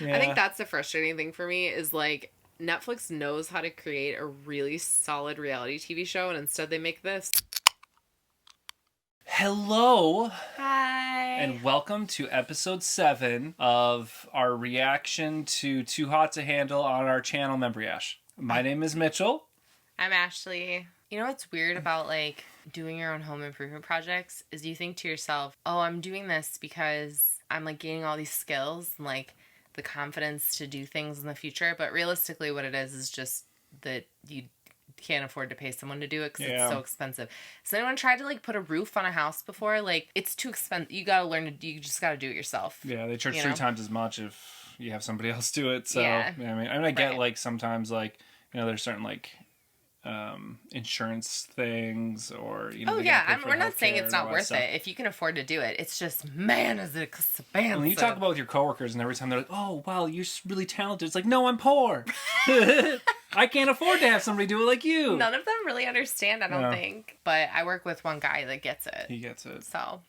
Yeah. I think that's the frustrating thing for me is like Netflix knows how to create a really solid reality TV show, and instead they make this. Hello. Hi. And welcome to episode 7 of our reaction to Too Hot to Handle on our channel, membriash. My name is Mitchell. I'm Ashley. You know what's weird about like doing your own home improvement projects is you think to yourself, oh, I'm doing this because I'm like gaining all these skills and like the confidence to do things in the future. But realistically what it is just that you can't afford to pay someone to do it because it's so expensive. Has anyone tried to like put a roof on a house before? Like it's too expensive. You gotta learn to. You just gotta do it yourself. Yeah, they charge 3 times as much if you have somebody else do it. So yeah, I get like sometimes like there's certain like insurance things or we're not saying it's not worth it if you can afford to do it. It's just, man, is it expensive. When you talk about with your coworkers and every time they're like, oh wow, you're really talented, it's like, no, I'm poor. I can't afford to have somebody do it like you. None of them really understand, I don't think, but I work with one guy that gets it. He gets it. So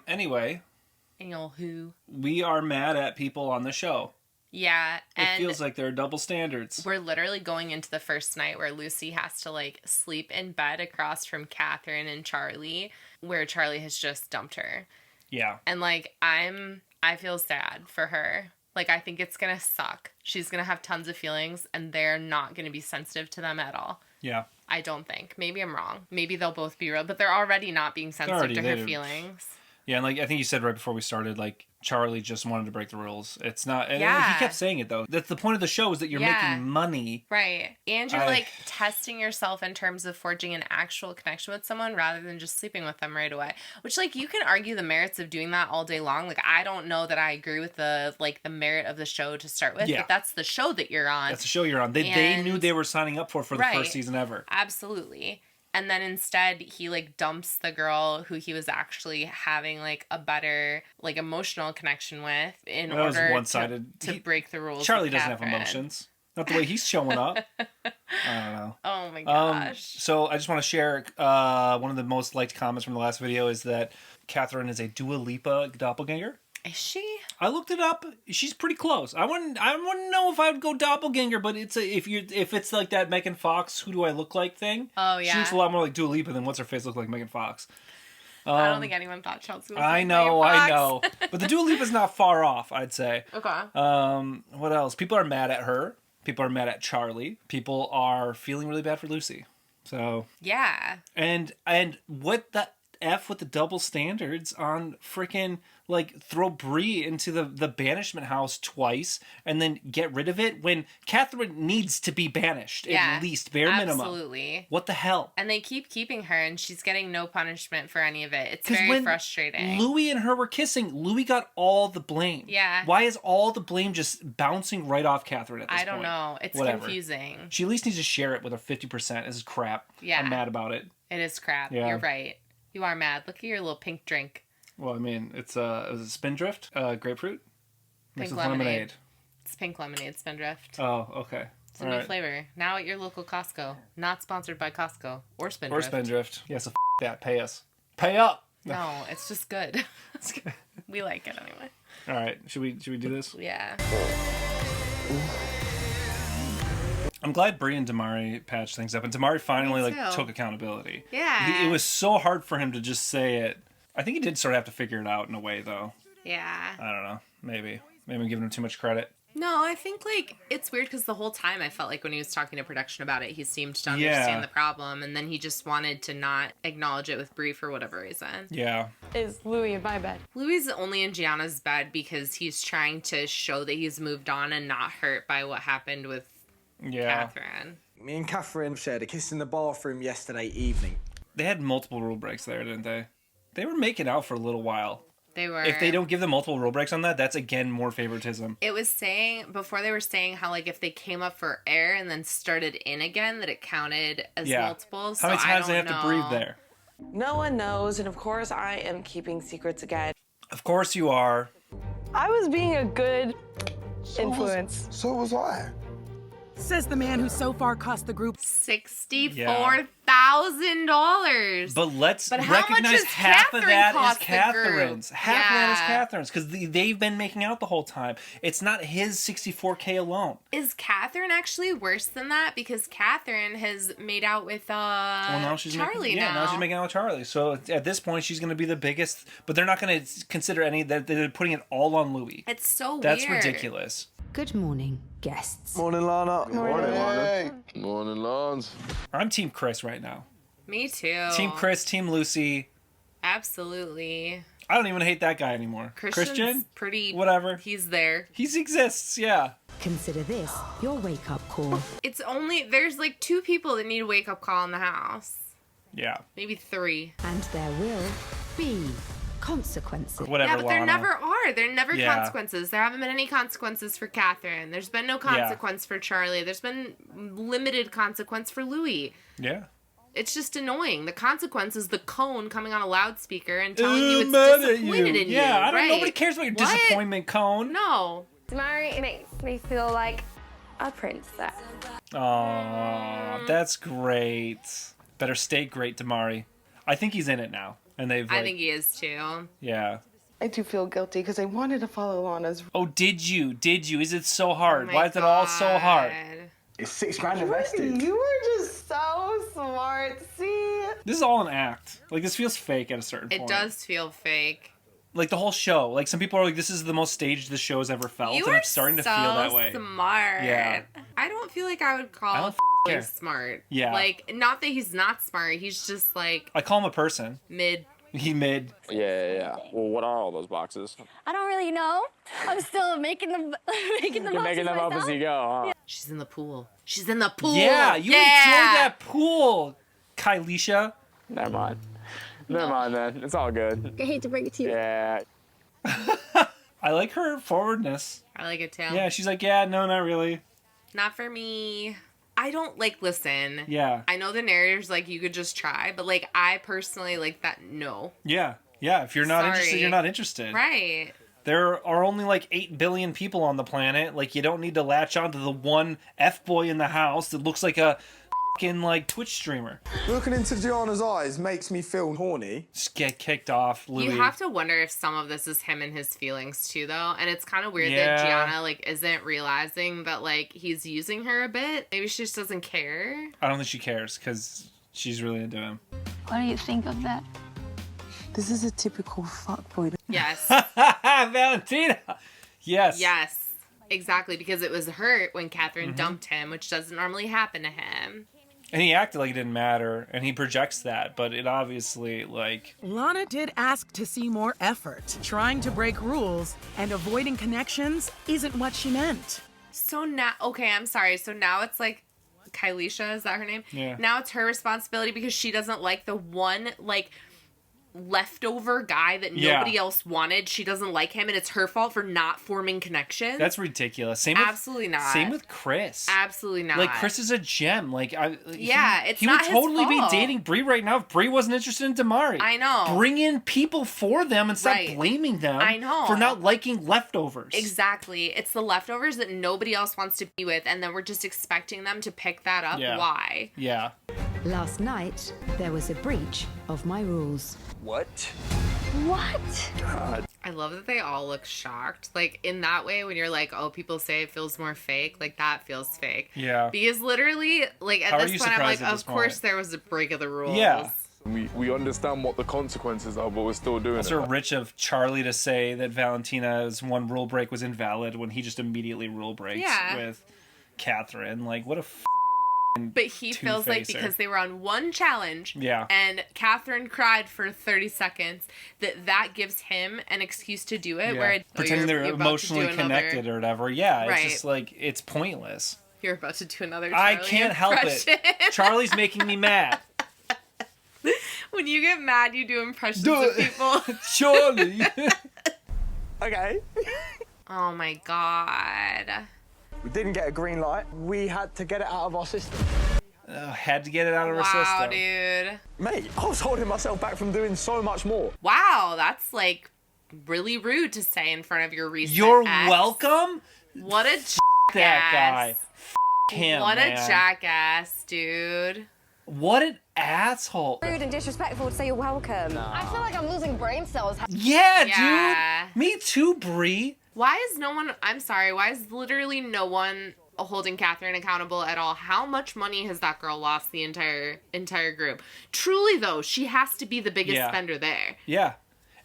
anyway, who we are mad at people on the show. Yeah, and it feels like there are double standards. We're literally going into the first night where Lucy has to like sleep in bed across from Catherine and Charlie, where Charlie has just dumped her. Yeah. And like I feel sad for her. Like I think it's gonna suck. She's gonna have tons of feelings and they're not gonna be sensitive to them at all. Yeah. I don't think. Maybe I'm wrong. Maybe they'll both be real, but they're already not being sensitive to her feelings. Yeah, and like I think you said right before we started, like Charlie just wanted to break the rules. It's not. And he kept saying it though. That's the point of the show, is that you're making money, right? And you're like testing yourself in terms of forging an actual connection with someone rather than just sleeping with them right away. Which like you can argue the merits of doing that all day long. Like I don't know that I agree with the merit of the show to start with. Yeah. But that's the show that you're on. That's the show you're on. They knew they were signing up for the first season ever. Absolutely. And then instead he like dumps the girl who he was actually having like a better like emotional connection with in order to break the rules. Charlie doesn't have emotions. Not the way he's showing up. I don't know. Oh my gosh. So I just want to share one of the most liked comments from the last video is that Catherine is a Dua Lipa doppelganger. Is she? I looked it up. She's pretty close. I wouldn't know if I would go doppelganger, but if it's like that Megan Fox, who do I look like thing? Oh yeah. She looks a lot more like Dua Lipa than what's her face look like Megan Fox. I don't think anyone thought Chelsea was I know. But the Dua Lipa's not far off, I'd say. Okay. What else? People are mad at her. People are mad at Charlie. People are feeling really bad for Lucy. So yeah. And what the F with the double standards on freaking like throw Bree into the banishment house twice and then get rid of it when Catherine needs to be banished at least, bare minimum. Absolutely. What the hell? And they keep keeping her and she's getting no punishment for any of it. It's very frustrating. Louie and her were kissing. Louie got all the blame. Yeah. Why is all the blame just bouncing right off Catherine at this point? I don't know. It's confusing. She at least needs to share it with her 50%. This is crap. Yeah. I'm mad about it. It is crap. Yeah. You're right. You are mad. Look at your little pink drink. Well, I mean, it's a Spindrift, grapefruit, pink lemonade. It's pink lemonade, Spindrift. Oh, okay. It's a new flavor. Now at your local Costco. Not sponsored by Costco or Spindrift. Or Spindrift. Yeah, so that. Pay us. Pay up. No, it's just good. It's good. We like it anyway. All right, should we do this? Yeah. I'm glad Bree and Damari patched things up, and Damari finally took accountability. Yeah. It was so hard for him to just say it. I think he did sort of have to figure it out in a way, though. Yeah. I don't know. Maybe I'm giving him too much credit. No, I think like it's weird because the whole time I felt like when he was talking to production about it, he seemed to understand the problem, and then he just wanted to not acknowledge it with Bree for whatever reason. Yeah. Is Louie in my bed? Louie's only in Gianna's bed because he's trying to show that he's moved on and not hurt by what happened with Catherine. Me and Catherine shared a kiss in the bathroom yesterday evening. They had multiple rule breaks there, didn't they? They were making out for a little while. They were. If they don't give them multiple rule breaks on that, that's again more favoritism. It was saying, before they were saying how like if they came up for air and then started in again, that it counted as multiples. How many times do they have to breathe there? No one knows, and of course I am keeping secrets again. Of course you are. I was being a good influence. So was I. Says the man who so far cost the group $64,000. But let's But how much recognize does half of Catherine that is cost the group? Catherine's. Half of that is Yeah. Catherine's because they've been making out the whole time. It's not his $64K alone. Is Catherine actually worse than that? Because Catherine has made out with Now she's Charlie now she's making out with Charlie. So at this point, she's going to be the biggest. But they're not going to consider any that they're putting it all on Louie. It's so That's weird. ridiculous. Good morning, guests. Morning, Lana. Morning, Lana. Morning, Lons. I'm Team Chris right now. Me too. Team Chris, Team Lucy. Absolutely. I don't even hate that guy anymore. Christian's pretty. Whatever. He's there. He exists, yeah. Consider this your wake-up call. It's only there's like 2 people that need a wake up call in the house. Yeah. Maybe 3. And there will be consequences. Whatever, Yeah, but there Lana. never are. There are never Yeah. consequences. There haven't been any consequences for Catherine. There's been no consequence for Charlie. There's been limited consequence for Louie. Yeah. It's just annoying. The consequence is the cone coming on a loudspeaker and telling you it's mad at disappointed in you. Yeah, I don't. Right. Nobody cares about your What? disappointment cone. No. Damari makes me feel like a princess. Aw, that's great. Better stay great, Damari. I think he's in it now, and they've. I think he is too. Yeah. I do feel guilty because I wanted to follow Lana's. Oh, did you? Did you? Is it so hard? Oh my Why is it all so hard? God. It's $6,000 invested. You were just so smart. See? This is all an act. Like, this feels fake at a certain point. It does feel fake. Like, the whole show. Like, some people are like, this is the most staged the show's ever felt. You and are it's starting to so feel that way. smart. Yeah. I don't feel like I would I call don't Charlie care. smart. Yeah. Like, not that he's not smart. He's just like I call him a person. mid. He mid. Yeah. Well, what are all those boxes? I don't really know. I'm still making them You're making them up as you go, huh? She's in the pool. She's in the pool. Yeah, you enjoy that pool, Kylisha. Never mind. Never mind, then. It's all good. I hate to break it to you. Yeah. I like her forwardness. I like it too. Yeah, she's like, yeah, no, not really. Not for me. I don't listen. Yeah. I know the narrator's like, you could just try, but like, I personally like that. No. Yeah. Yeah. If you're not interested, Sorry. you're not interested. Right. There are only like 8 billion people on the planet. Like, you don't need to latch onto the one F-boy in the house that looks like a fucking like Twitch streamer. Looking into Gianna's eyes makes me feel horny. Just get kicked off, Louie. You have to wonder if some of this is him and his feelings too, though. And it's kind of weird Yeah. that Gianna like isn't realizing that like he's using her a bit. Maybe she just doesn't care. I don't think she cares because she's really into him. What do you think of that? This is a typical fuckboy. Yes. Valentina. Yes. Yes. Exactly, because it was hurt when Mm-hmm. Catherine dumped him, which doesn't normally happen to him. And he acted like it didn't matter, and he projects that, but it obviously, like... Lana did ask to see more effort. Trying to break rules and avoiding connections isn't what she meant. So now, okay, I'm sorry. So now it's like Kylisha, is that her name? Yeah. Now it's her responsibility because she doesn't like the one, like, leftover guy that Yeah. nobody else wanted. She doesn't like him, and it's her fault for not forming connections. That's ridiculous. Same with, absolutely not. Same with Chris. Absolutely not. Like, Chris is a gem. Like, Yeah, it's he not would his totally be fault. dating Brie right now if Brie wasn't interested in Damari. I know. Bring in people for them and stop Right. blaming them I know. for not liking leftovers. Exactly. It's the leftovers that nobody else wants to be with, and then we're just expecting them to pick that up. Yeah. Why? Yeah. Last night, there was a breach of my rules. What? What? I love that they all look shocked. Like, in that way, when you're like, oh, people say it feels more fake, like, that feels fake. Yeah. Because literally, like, How at are this you point, I'm like, surprised at this of course point? there was a break of the rules. Yeah. We understand what the consequences are, but we're still doing It's it. sort of rich of Charlie to say that Valentina's one rule break was invalid when he just immediately rule breaks Yeah. with Catherine. Like, what a But he feels like two-facer. because they were on one challenge Yeah. and Catherine cried for 30 seconds, that gives him an excuse to do it. Yeah. Where pretending they're you're about to do emotionally connected or whatever. Yeah, Right. it's just like, it's pointless. You're about to do another I Charlie can't help it. impression. Charlie's making me mad. When you get mad, you do impressions of people. Charlie. Okay. Oh my god. We didn't get a green light. We had to get it out of our system. Had to get it out of her Wow, system. dude. Mate, I was holding myself back from doing so much more. Wow, that's like really rude to say in front of your recent You're ex. welcome? What a That guy. him, What man. a jackass, dude. What an asshole. Rude and disrespectful to say you're welcome. I feel like I'm losing brain cells. Yeah, dude. Me too, Brie. Why is no one, I'm sorry, why is literally no one holding Catherine accountable at all? How much money has that girl lost the entire group? Truly, though, she has to be the biggest spender there. Yeah.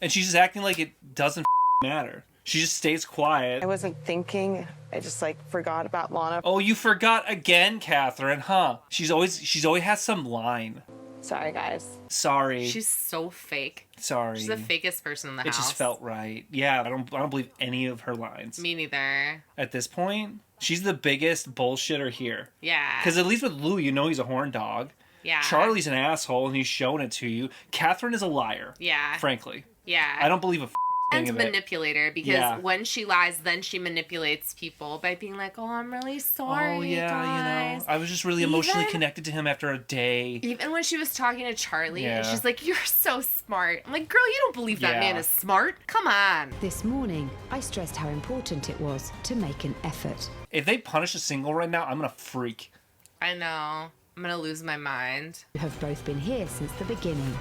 And she's just acting like it doesn't matter. She just stays quiet. I wasn't thinking. I just forgot about Lana. Oh, you forgot again, Catherine, huh? She's always has some line. Sorry, guys. Sorry. She's so fake. Sorry. She's the fakest person in the house. It just felt right. Yeah, I don't believe any of her lines. Me neither. At this point, she's the biggest bullshitter here. Yeah. Because at least with Louie, you know he's a horn dog. Yeah. Charlie's an asshole, and he's showing it to you. Catherine is a liar. Yeah. Frankly. Yeah. I don't believe a thing And of it. manipulator, because when she lies, then she manipulates people by being like, "Oh, I'm really sorry, Oh yeah, guys." I was just really emotionally connected to him after a day. Even when she was talking to Charlie, Yeah. she's like, "You're so smart." I'm like, "Girl, you don't believe that man is smart? Come on." This morning, I stressed how important it was to make an effort. If they punish a single right now, I'm gonna freak. I know. I'm gonna lose my mind. You have both been here since the beginning,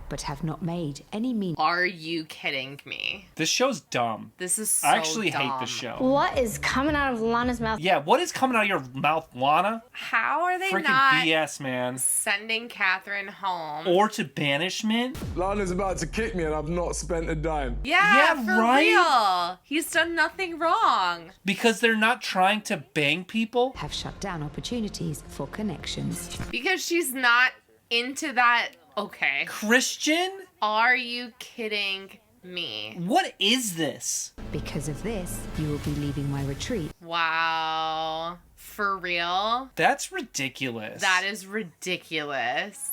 but have not made any mean. Are you kidding me? This show's dumb. This is so I actually dumb. hate the show. What is coming out of Lana's mouth? Yeah, what is coming out of your mouth, Lana? How are they Freaking not BS, man. sending Catherine home? Or to banishment? Lana's about to kick me and I've not spent a dime. Yeah, Yeah, for right? real. He's done nothing wrong. Because they're not trying to bang people? Have shut down opportunities for connections. Because she's not into that. Okay. Christian? Are you kidding me? What is this? Because of this, you will be leaving my retreat. Wow. For real? That's ridiculous. That is ridiculous.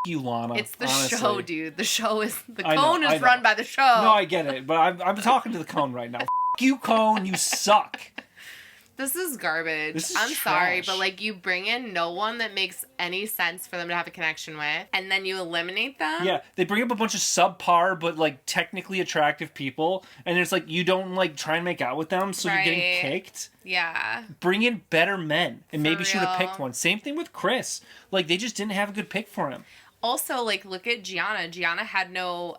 You, Lana. It's the honestly. show, dude. The show is... The I know, cone I is know. run by the show. No, I get it, but I'm talking to the cone right now. You, cone, you suck. This is garbage. This is I'm sorry, trash. but you bring in no one that makes any sense for them to have a connection with, and then you eliminate them? Yeah, they bring up a bunch of subpar but technically attractive people, and it's you don't try and make out with them, so you're getting Right. kicked. Yeah. Bring in better men, and maybe she would have real. picked one. Same thing with Chris. They just didn't have a good pick for him. Also, look at Gianna. Gianna had no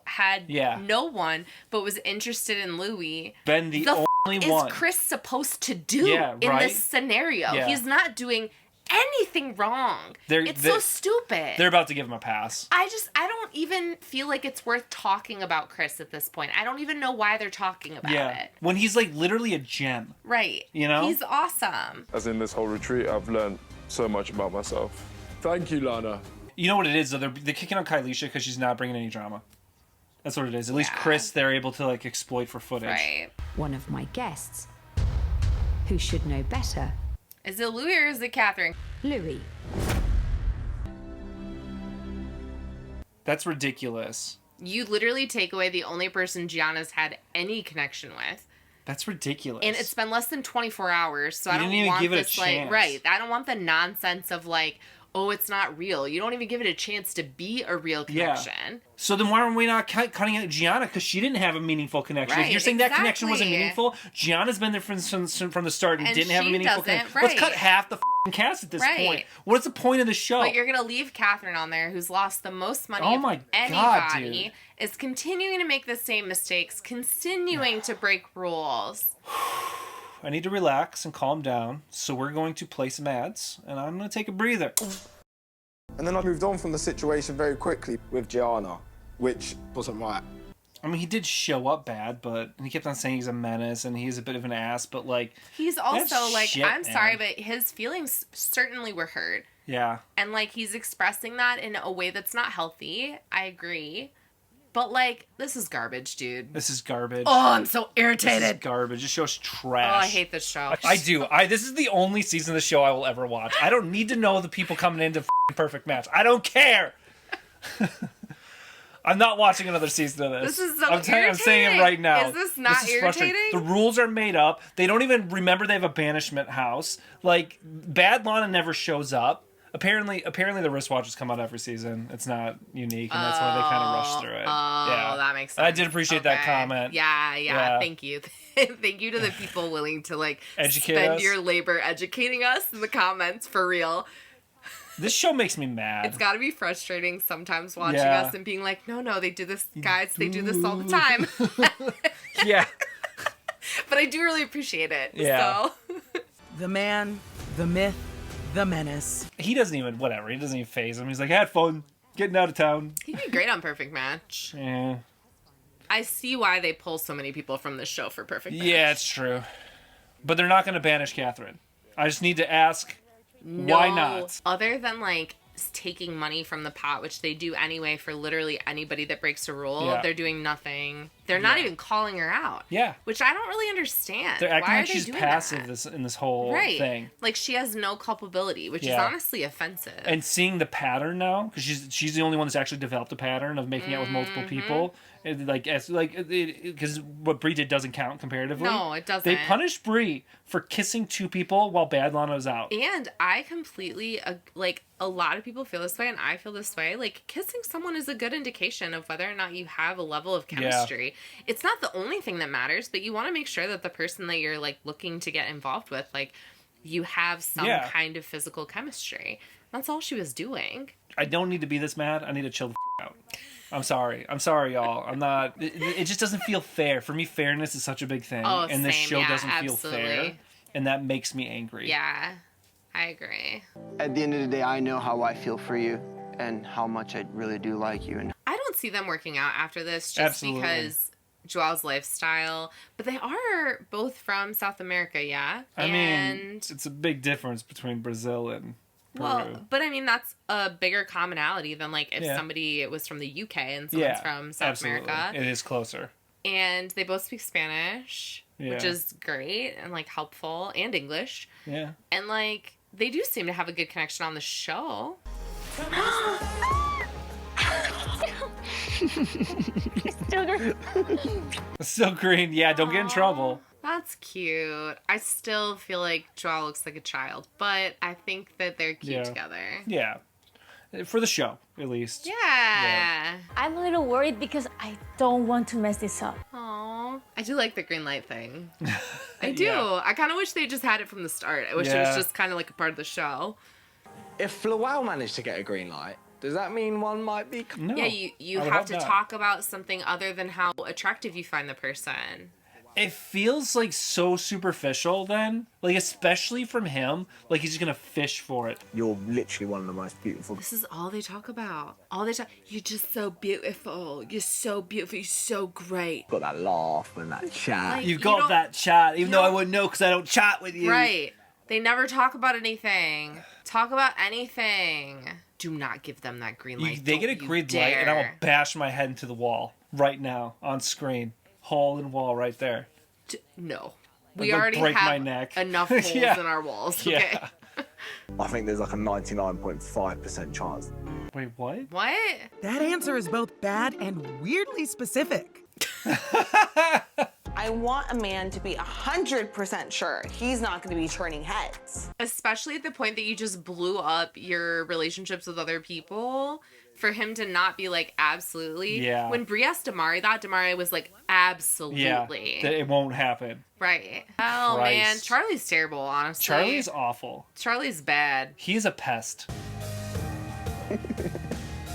one, but was interested in Louie. Ben, the only is one. Chris supposed to do Yeah, in right? this scenario? Yeah. He's not doing anything wrong. It's so stupid. They're about to give him a pass. I don't even feel like it's worth talking about Chris at this point. I don't even know why they're talking about it. When he's literally a gem. Right. You know? He's awesome. As in this whole retreat, I've learned so much about myself. Thank you, Lana. You know what it is, though? They're kicking on Kylisha because she's not bringing any drama. That's what it is. At least Chris, they're able to exploit for footage. Right. One of my guests, who should know better, Is it Louie or is it Catherine? Louie. That's ridiculous. You literally take away the only person Gianna's had any connection with. That's ridiculous. And it's been less than 24 hours, so I You don't didn't even want give it a this chance. right. I don't want the nonsense of oh, it's not real. You don't even give it a chance to be a real connection. So then why are we not cutting out Gianna? Because she didn't have a meaningful connection. If Right, you're saying that connection wasn't exactly. meaningful, Gianna's been there from the start and didn't have a she meaningful doesn't, connection. Let's cut right. half the cast at this Right. point. What's the point of the show? But you're going to leave Catherine on there, who's lost the most money Oh of my God, anybody, dude. is continuing to make the same mistakes, continuing to break rules. I need to relax and calm down. So we're going to play some ads, and I'm going to take a breather. And then I moved on from the situation very quickly with Gianna, which wasn't right. I mean, he did show up bad, but he kept on saying he's a menace and he's a bit of an ass, but He's also shit, I'm sorry, man. but his feelings certainly were hurt. yeah. And he's expressing that in a way that's not healthy. I agree. But this is garbage, dude. This is garbage. Oh, I'm so irritated. This is garbage. This show's Oh, trash. I hate this show. I do. This is the only season of the show I will ever watch. I don't need to know the people coming into Perfect Match. I don't care. I'm not watching another season of this. This is so I'm saying it irritating. right now. Is this not frustrating. irritating? The rules are made up. They don't even remember they have a banishment house. Bad Lana never shows up. Apparently the wristwatches come out every season. It's not unique, and that's why they kind of rush through it. Oh, that makes sense. I did appreciate that comment. Yeah. Thank you. Thank you to the people willing to like Educate spend us. your labor educating us in the comments for real. This show makes me mad. It's got to be frustrating sometimes watching Yeah. us and being like, no, they do this, guys. They do this all the time. Yeah. But I do really appreciate it. Yeah. So. The man, the myth, the menace. He doesn't even phase him. He's like, had fun getting out of town. He'd be great on Perfect Match. Yeah. I see why they pull so many people from this show for Perfect Match. Yeah, it's true. But they're not going to banish Catherine. I just need to ask, No, why not? Other than like taking money from the pot, which they do anyway for literally anybody that breaks a rule, Yeah. they're doing nothing. They're not even calling her out. Yeah. Which I don't really understand. They're acting Why like are they she's doing passive that? in this whole Right. thing. Like she has no culpability, which is Yeah. honestly offensive. And seeing the pattern now, because she's the only one that's actually developed a pattern of making out with multiple people. Because what Brie did doesn't count comparatively. No, it doesn't. They punished Brie for kissing 2 people while Bad Lana was out. And I completely, like, a lot of people feel this way, and I feel this way. Like, kissing someone is a good indication of whether or not you have a level of chemistry. It's not the only thing that matters, but you want to make sure that the person that you're, like, looking to get involved with, like, you have some kind of physical chemistry. That's all she was doing. I don't need to be this mad. I need to chill the out. I'm sorry, y'all. I'm not. It just doesn't feel fair. For me, fairness is such a big thing, Oh, and this same. show Yeah, doesn't feel absolutely. fair, and that makes me angry. Yeah, I agree. At the end of the day, I know how I feel for you and how much I really do like you. And I don't see them working out after this just Absolutely. because Joel's lifestyle, but they are both from South America, yeah? I mean, it's a big difference between Brazil and Peru. Well, but I mean, that's a bigger commonality than like if somebody was from the UK and someone's from South America. It is closer. And they both speak Spanish, which Yeah. is great and like helpful, and English. Yeah. And like they do seem to have a good connection on the show. Still green. Yeah, don't get in trouble. That's cute. I still feel like Joel looks like a child, but I think that they're cute together. Yeah. For the show, at least. Yeah. I'm a little worried because I don't want to mess this up. Aw. I do like the green light thing. I do. Yeah. I kind of wish they just had it from the start. I wish it was just kind of like a part of the show. if Lowell managed to get a green light, does that mean one might be? No. Yeah, you I would have hope to not. talk about something other than how attractive you find the person. It feels like so superficial then. Like, especially from him. Like, he's just gonna fish for it. You're literally one of the most beautiful. This is all they talk about. All they talk. You're just so beautiful. You're so beautiful. You're so great. Got that laugh and that chat. Like, You've you got don't- that chat, even though I don't- wouldn't know because I don't chat with you. Right. They never talk about anything. Talk about anything. Do not give them that green light. They get a Don't you green light, and I will dare. bash my head into the wall right now on screen. Hole in wall right there. No. I'd, We like, already break my have neck. enough holes Yeah. in our walls. Yeah. Okay. I think there's like a 99.5% chance. Wait, what? What? That answer is both bad and weirdly specific. I want a man to be 100% sure he's not going to be turning heads. Especially at the point that you just blew up your relationships with other people, for him to not be like, absolutely. Yeah. When Brie asked Damari that, Damari was like, absolutely. Yeah, that it won't happen. Right. Oh, man. Christ. Charlie's terrible, honestly. Charlie's awful. Charlie's bad. He's a pest.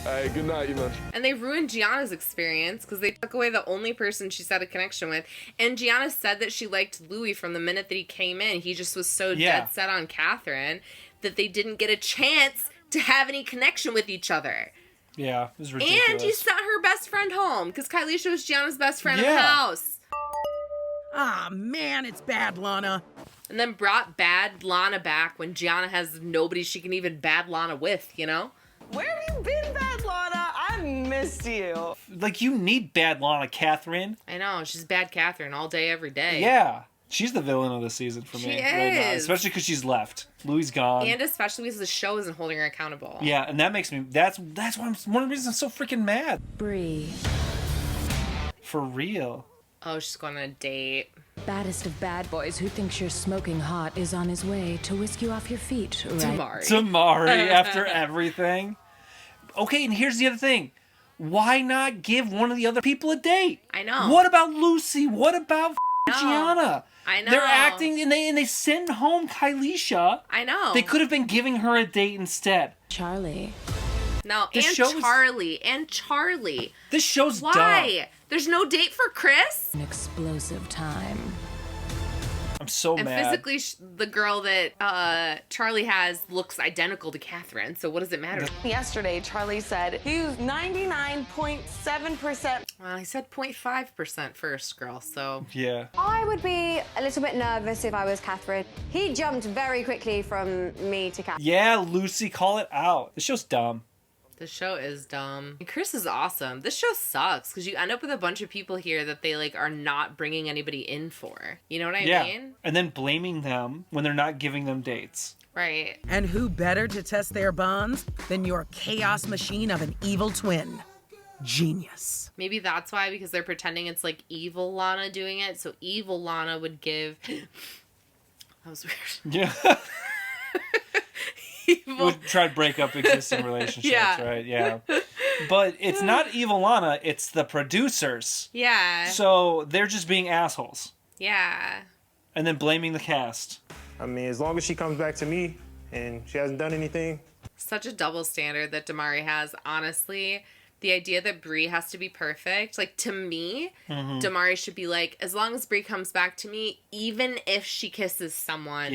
Hey, good night, you man. And they ruined Gianna's experience because they took away the only person she's had a connection with. And Gianna said that she liked Louie from the minute that he came in. He just was so dead set on Catherine that they didn't get a chance to have any connection with each other. Yeah, it was ridiculous. And you sent her best friend home because Kylie was Gianna's best friend in the Yeah. house. Ah, man, it's bad, Lana. And then brought bad Lana back when Gianna has nobody she can even bad Lana with, you know? Where have you been, Bad Lana? I missed you. Like, you need bad Lana, Catherine. I know, she's bad Catherine all day, every day. Yeah. She's the villain of the season for She me. Right now. is. Especially because she's left. Louie's gone. And especially because the show isn't holding her accountable. Yeah, and that makes me... That's why one of the reasons I'm so freaking mad. Bree. For real. Oh, she's going on a date. Baddest of bad boys who thinks you're smoking hot is on his way to whisk you off your feet, right? Tamari after everything. Okay, and here's the other thing. Why not give one of the other people a date? I know. What about Lucy? What about Gianna? I know. They're acting and they send home Kylisha. I know. They could have been giving her a date instead. Charlie. No, This and show is- Charlie. This show's Why? dumb. There's no date for Chris? An explosive time. I'm so And mad. physically, the girl that Charlie has looks identical to Catherine, so what does it matter? Yesterday, Charlie said he was 99.7%. Well, he said 0.5% first, girl, so... Yeah. I would be a little bit nervous if I was Catherine. He jumped very quickly from me to Catherine. Yeah, Lucy, call it out. This show's dumb. The show is dumb. And Chris is awesome. This show sucks because you end up with a bunch of people here that they like are not bringing anybody in for. You know what I mean? And then blaming them when they're not giving them dates. Right. And who better to test their bonds than your chaos machine of an evil twin? Genius. Maybe that's why, because they're pretending it's like evil Lana doing it. So evil Lana would give... That was weird. Yeah. Evil. Would try to break up existing relationships, Yeah. right? Yeah. But it's not evil Lana, it's the producers. Yeah. So they're just being assholes. Yeah. And then blaming the cast. I mean, as long as she comes back to me and she hasn't done anything. Such a double standard that Damari has, honestly. The idea that Brie has to be perfect, like, to me, Damari should be like, as long as Brie comes back to me, even if she kisses someone,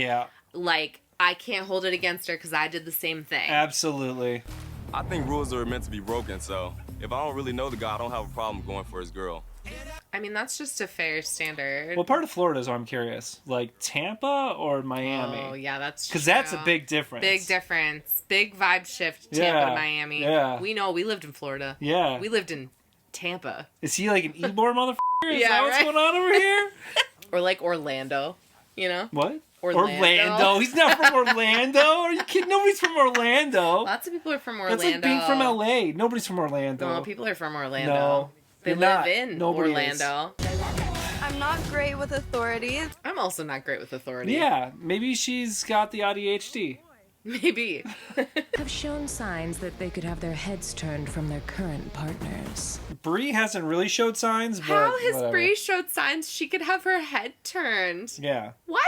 like, I can't hold it against her because I did the same thing. Absolutely. I think rules are meant to be broken, so if I don't really know the guy, I don't have a problem going for his girl. I mean, that's just a fair standard. What part of Florida is, I'm curious? Like Tampa or Miami? Oh, yeah, that's true. Because that's a big difference. Big difference. Big vibe shift, Tampa to Miami. Yeah. We know, we lived in Florida. Yeah. We lived in Tampa. Is he like an Ybor motherfucker? Is Yeah, that what's right? going on over here? Or like Orlando, you know? What? Orlando. He's not from Orlando. Are you kidding? Nobody's from Orlando. Lots of people are from Orlando. That's like being from LA. Nobody's from Orlando. No, people are from Orlando. No. They You're live not. in Nobody Orlando. I'm not great with authority. I'm also not great with authority. Yeah, maybe she's got the ADHD. Maybe. Have shown signs that they could have their heads turned from their current partners. Brie hasn't really showed signs, but How has whatever. Brie showed signs she could have her head turned? Yeah. What?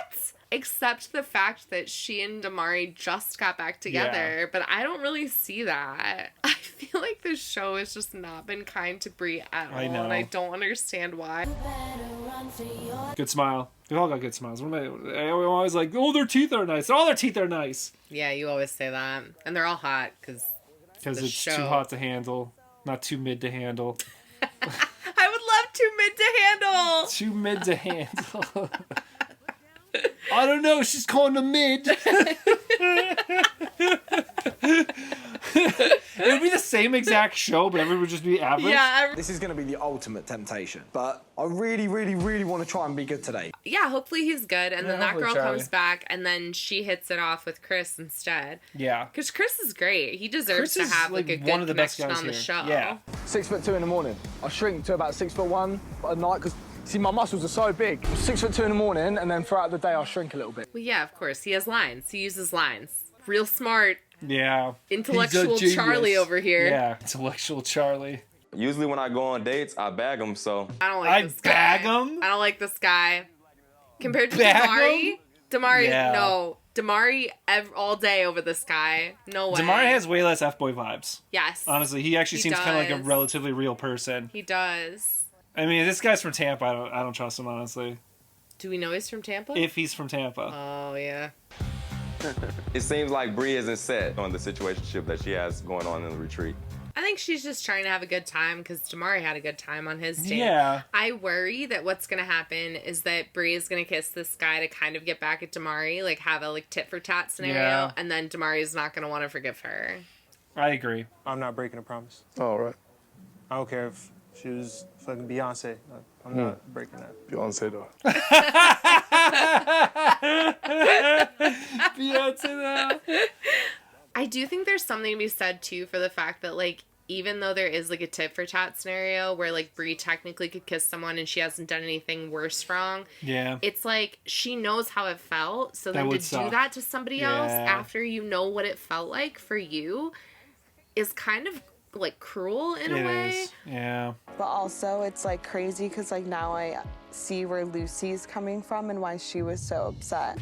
Except the fact that she and Damari just got back together, Yeah. but I don't really see that. I feel like this show has just not been kind to Brie at all, I know. and I don't understand why. Good smile. They all got good smiles. What am I always like, oh, their teeth are nice. All their teeth are nice. Yeah, you always say that. And they're all hot, because Because it's too hot to handle. Not too mid to handle. I would love too mid to handle. Too mid to handle. I don't know. She's calling them mid. It would be the same exact show, but everyone would just be average. Yeah. This is going to be the ultimate temptation. But I really, really, really want to try and be good today. Yeah, hopefully he's good, and then that hopefully girl Charlie. comes back, and then she hits it off with Chris instead. Yeah. Because Chris is great. He deserves Chris to is, have like, like a good one of the best connection guys on the here. show. Yeah. 6'2" in the morning. I shrink to about 6'1" at night because, see, my muscles are so big. 6'2" in the morning, and then throughout the day I shrink a little bit. Well, yeah, of course. He has lines. He uses lines. Real smart. Yeah. Intellectual He's a Charlie genius. over here. Yeah. Intellectual Charlie. Usually when I go on dates, I bag them, so... I don't like this guy. bag him? I don't like this guy. Compared to Bag Damari, him? Damari, Yeah. no. Damari all day over this guy. No way. Damari has way less F-boy vibes. Yes. Honestly, he actually He seems kind of like a does. relatively real person. He does. I mean, this guy's from Tampa. I don't trust him, honestly. Do we know he's from Tampa? If he's from Tampa. Oh, yeah. It seems like Brie isn't set on the situationship that she has going on in the retreat. I think she's just trying to have a good time because Damari had a good time on his date. Yeah. I worry that what's going to happen is that Brie is going to kiss this guy to kind of get back at Damari, like have a like tit for tat scenario, Yeah. and then Damari is not going to want to forgive her. I agree. I'm not breaking a promise. All right. I don't care if she was fucking Beyonce. I'm not breaking that. Beyonce, though. Beyonce, though. I do think there's something to be said too for the fact that like even though there is like a tit for tat scenario where like Brie technically could kiss someone and she hasn't done anything worse wrong, it's like she knows how it felt, so then to do that to somebody else after you know what it felt like for you is kind of like cruel in a way. But also it's like crazy because like now I see where Lucy's coming from and why she was so upset.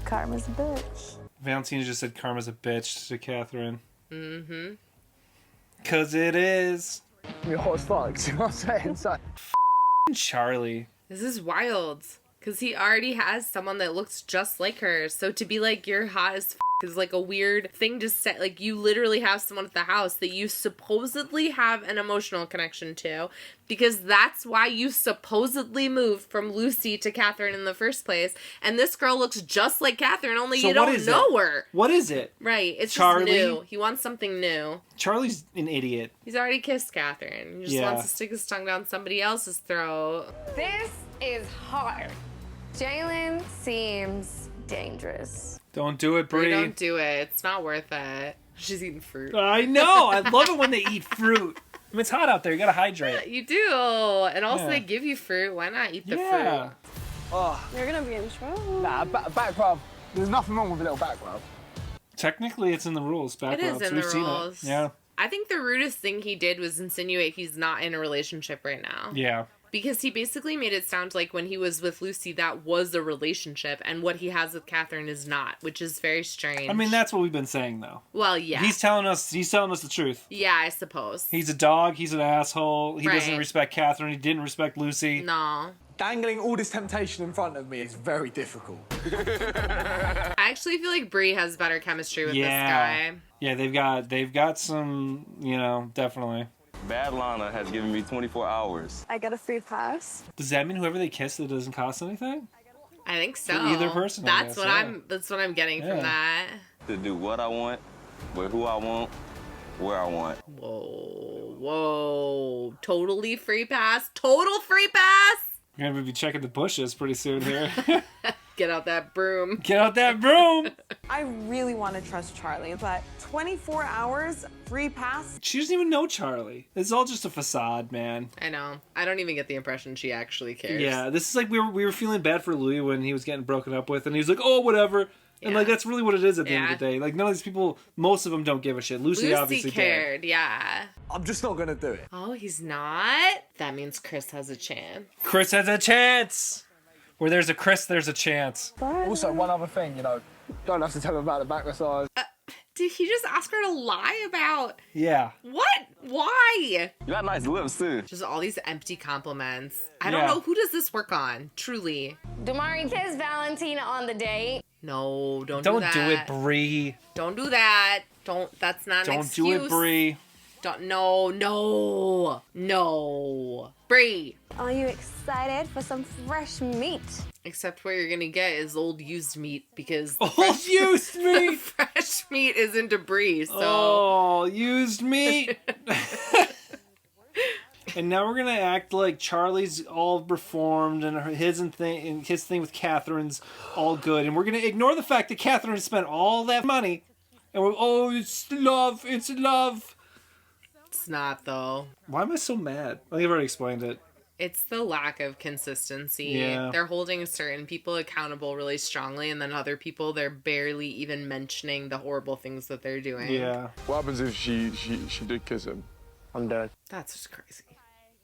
Karma's a bitch. Valentina just said karma's a bitch to Catherine. Cause it is. You're hot as fuck, see what I'm saying? So... Charlie. This is wild. Because he already has someone that looks just like her. So to be like, you're hot as is like a weird thing to say. Like, you literally have someone at the house that you supposedly have an emotional connection to. Because that's why you supposedly moved from Lucy to Catherine in the first place. And this girl looks just like Catherine, only so you don't know her. What is it? Right. It's Charlie? just new. He wants something new. Charlie's an idiot. He's already kissed Catherine. He just wants to stick his tongue down somebody else's throat. This is hard. Jalen seems dangerous. Don't do it, Brie. Don't do it. It's not worth it. She's eating fruit. I know. I love it when they eat fruit. I mean, it's hot out there. You gotta hydrate. You do. And also they give you fruit. Why not eat the fruit? Oh. You're gonna be in trouble. Nah, back rub. There's nothing wrong with a little back rub. Technically, it's in the rules. Back it is rubs. in We've the seen rules. it. Yeah. I think the rudest thing he did was insinuate he's not in a relationship right now. Yeah. Because he basically made it sound like when he was with Lucy, that was a relationship, and what he has with Catherine is not, which is very strange. I mean, that's what we've been saying, though. Well, yeah. He's telling us the truth. Yeah, I suppose. He's a dog. He's an asshole. He doesn't respect Catherine. He didn't respect Lucy. No. Dangling all this temptation in front of me is very difficult. I actually feel like Brie has better chemistry with this guy. Yeah, they've got some, definitely. Bad Lana has given me 24 hours. I get a free pass. Does that mean whoever they kiss, it doesn't cost anything? I think so. For either person. That's what I'm getting from that. To do what I want, with who I want, where I want. Whoa. Totally free pass. Total free pass. You're gonna be checking the bushes pretty soon here. Get out that broom. Get out that broom. I really want to trust Charlie, but 24 hours, free pass? She doesn't even know Charlie. It's all just a facade, man. I know. I don't even get the impression she actually cares. Yeah, this is like we were feeling bad for Louie when he was getting broken up with, and he was like, oh, whatever. And like that's really what it is at the end of the day. Like none of these people, most of them don't give a shit. Lucy obviously cared, yeah. I'm just not gonna do it. Oh, he's not? That means Chris has a chance. Chris has a chance! Where there's a Chris, there's a chance. Also, one other thing, don't have to tell him about the back massage. Did he just ask her to lie about? Yeah. What? Why? You got nice lips, too. Just all these empty compliments. I don't know. Who does this work on? Truly. Damari kissed Valentina on the date. No, don't do that. Don't do it, Brie. Don't do that. That's not an excuse. Don't do it, Brie. No. Brie. Are you excited for some fresh meat? Except what you're gonna get is old used meat because used meat. Fresh meat isn't a Brie. So. Oh, used meat. And now we're gonna act like Charlie's all reformed and his thing with Catherine's all good, and we're gonna ignore the fact that Catherine spent all that money, and it's love. It's not though. Why am I so mad? I think I've already explained it. It's the lack of consistency. Yeah. They're holding certain people accountable really strongly, and then other people, they're barely even mentioning the horrible things that they're doing. Yeah. What happens if she did kiss him? I'm done. That's just crazy.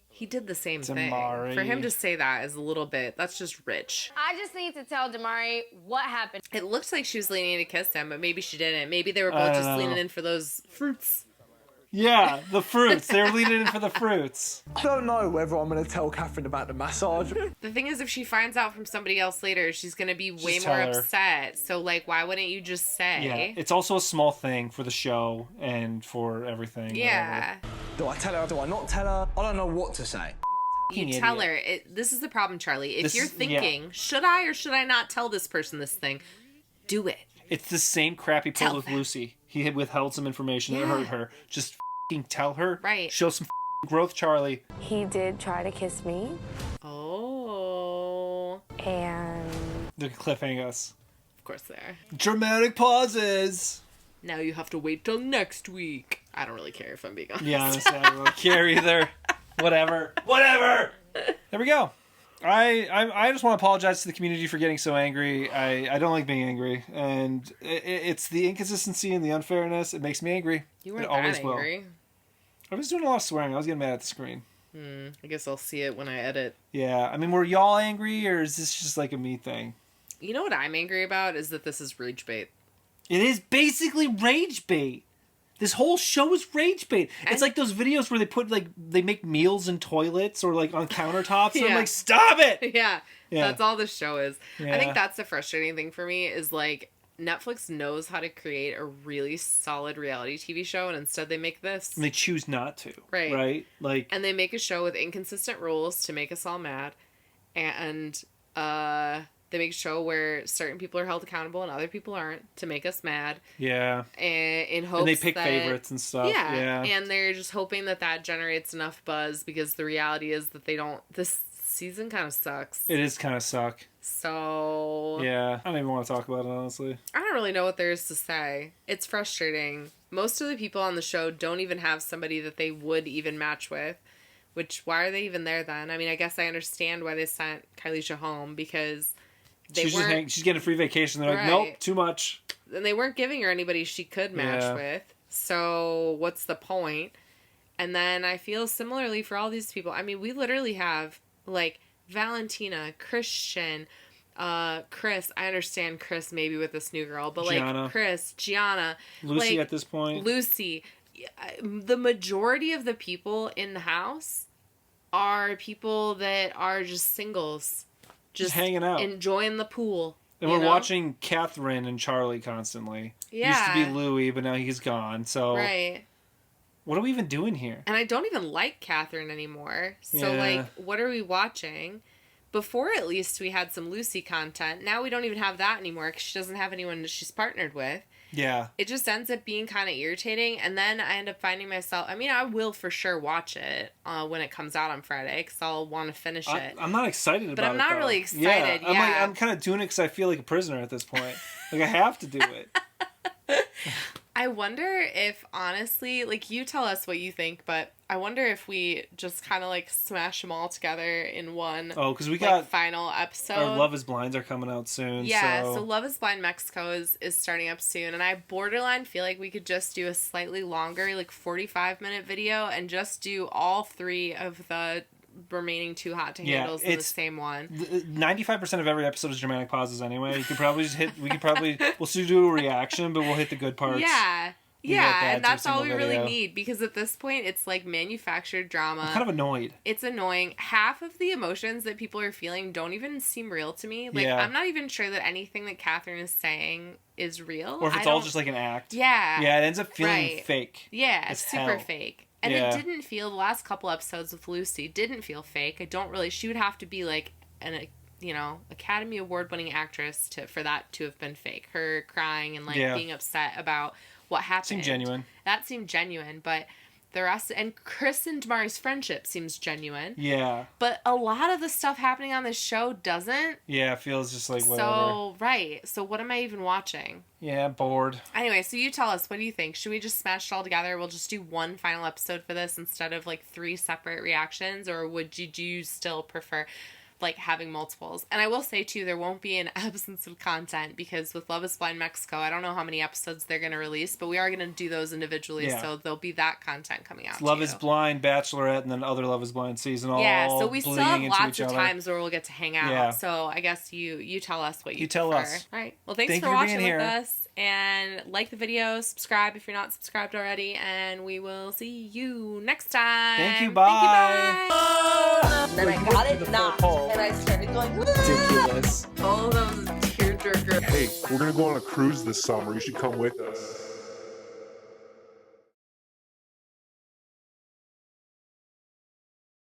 He did the same Damari. thing. For him to say that is a little bit, that's just rich. I just need to tell Damari what happened. It looked like she was leaning in to kiss him, but maybe she didn't. Maybe they were both just leaning in for those fruits. Yeah, the fruits. They were leaning in for the fruits. I don't know whether I'm going to tell Catherine about the massage. The thing is, if she finds out from somebody else later, she's going to be way more upset. So, why wouldn't you just say? Yeah, it's also a small thing for the show and for everything. Yeah. Whatever. Do I tell her? Do I not tell her? I don't know what to say. You tell her. This is the problem, Charlie. If you're thinking, should I or should I not tell this person this thing? Do it. It's the same crap he pulled with Lucy. He had withheld some information that hurt her. Just f***ing tell her. Right. Show some growth, Charlie. He did try to kiss me. Oh. And... They're cliffhanging us. Of course they are. Dramatic pauses. now you have to wait till next week. I don't really care if I'm being honest. Yeah, honestly, I don't really care either. Whatever. There we go. I just want to apologize to the community for getting so angry. I don't like being angry, and it's the inconsistency and the unfairness. It makes me angry. You weren't it always that angry. Will. I was doing a lot of swearing. I was getting mad at the screen. I guess I'll see it when I edit. Yeah, I mean, were y'all angry, or is this just like a me thing? You know what I'm angry about is that this is Ragebait. It is basically Ragebait. This whole show is Ragebait. It's like those videos where they make meals in toilets or like on countertops. And I'm like, stop it! Yeah, that's all this show is. Yeah. I think that's the frustrating thing for me is like Netflix knows how to create a really solid reality TV show, and instead they make this. And they choose not to. Right. Like, and they make a show with inconsistent rules to make us all mad, and they make a show where certain people are held accountable and other people aren't to make us mad. Yeah. And in hopes and they pick that, favorites and stuff. Yeah. And they're just hoping that generates enough buzz because the reality is that they don't. This season kind of sucks. It is kind of suck. So. Yeah. I don't even want to talk about it, honestly. I don't really know what there is to say. It's frustrating. Most of the people on the show don't even have somebody that they would even match with. Which, why are they even there then? I mean, I guess I understand why they sent Kylisha home because she's getting a free vacation. They're like, nope, too much. And they weren't giving her anybody she could match with. So what's the point? And then I feel similarly for all these people. I mean, we literally have like Valentina, Christian, Chris. I understand Chris maybe with this new girl, but Gianna. like Chris, Gianna, Lucy at this point. Lucy. The majority of the people in the house are people that are just singles. Just hanging out. Enjoying the pool. And we're watching Catherine and Charlie constantly. Yeah. Used to be Louie, but now he's gone. So right. What are we even doing here? And I don't even like Catherine anymore. So, like, what are we watching? Before, at least, we had some Lucy content. Now we don't even have that anymore because she doesn't have anyone that she's partnered with. Yeah. It just ends up being kind of irritating. And then I end up finding myself... I mean, I will for sure watch it when it comes out on Friday because I'll want to finish it. I'm not excited about it, But I'm not really excited, I'm kind of doing it because I feel like a prisoner at this point. Like, I have to do it. I wonder if, honestly, like, you tell us what you think, but I wonder if we just kind of, like, smash them all together in one. Oh, because we got final episode. Our Love is Blinds are coming out soon. Yeah, so Love is Blind Mexico is starting up soon, and I borderline feel like we could just do a slightly longer, like, 45-minute video and just do all three of the remaining two hot to handles in the same one. 95% of every episode is dramatic pauses anyway. You could probably just we'll still do a reaction, but we'll hit the good parts. Yeah, and that's all we really need because at this point it's like manufactured drama. I'm kind of annoyed. It's annoying. Half of the emotions that people are feeling don't even seem real to me. Like, I'm not even sure that anything that Catherine is saying is real. Or if it's all just like an act. Yeah. Yeah, it ends up feeling fake. Yeah, it's super fake. And it didn't feel, the last couple episodes with Lucy didn't feel fake. She would have to be like an, Academy Award winning actress for that to have been fake. Her crying and being upset about what happened. Seemed genuine. That seemed genuine, but the rest, and Chris and Damari's friendship seems genuine. Yeah. But a lot of the stuff happening on this show doesn't. Yeah, it feels just like whatever. So, right. So what am I even watching? Yeah, bored. Anyway, so you tell us, what do you think? Should we just smash it all together? We'll just do one final episode for this instead of like 3 separate reactions? Or would you still prefer like having multiples? And I will say too, there won't be an absence of content because with Love is Blind Mexico, I don't know how many episodes they're going to release, but we are going to do those individually. Yeah. So there'll be that content coming out. Love is Blind, Bachelorette, and then other Love is Blind season all so we still have lots of times where we'll get to hang out. Yeah. So I guess you tell us what you tell prefer. us. All right. Well, thanks for watching with us. And like the video, subscribe if you're not subscribed already, and we will see you next time. Thank you, bye. Then I got it knocked, and I started going, ridiculous. All those tearjerker. Hey, we're gonna go on a cruise this summer. You should come with us.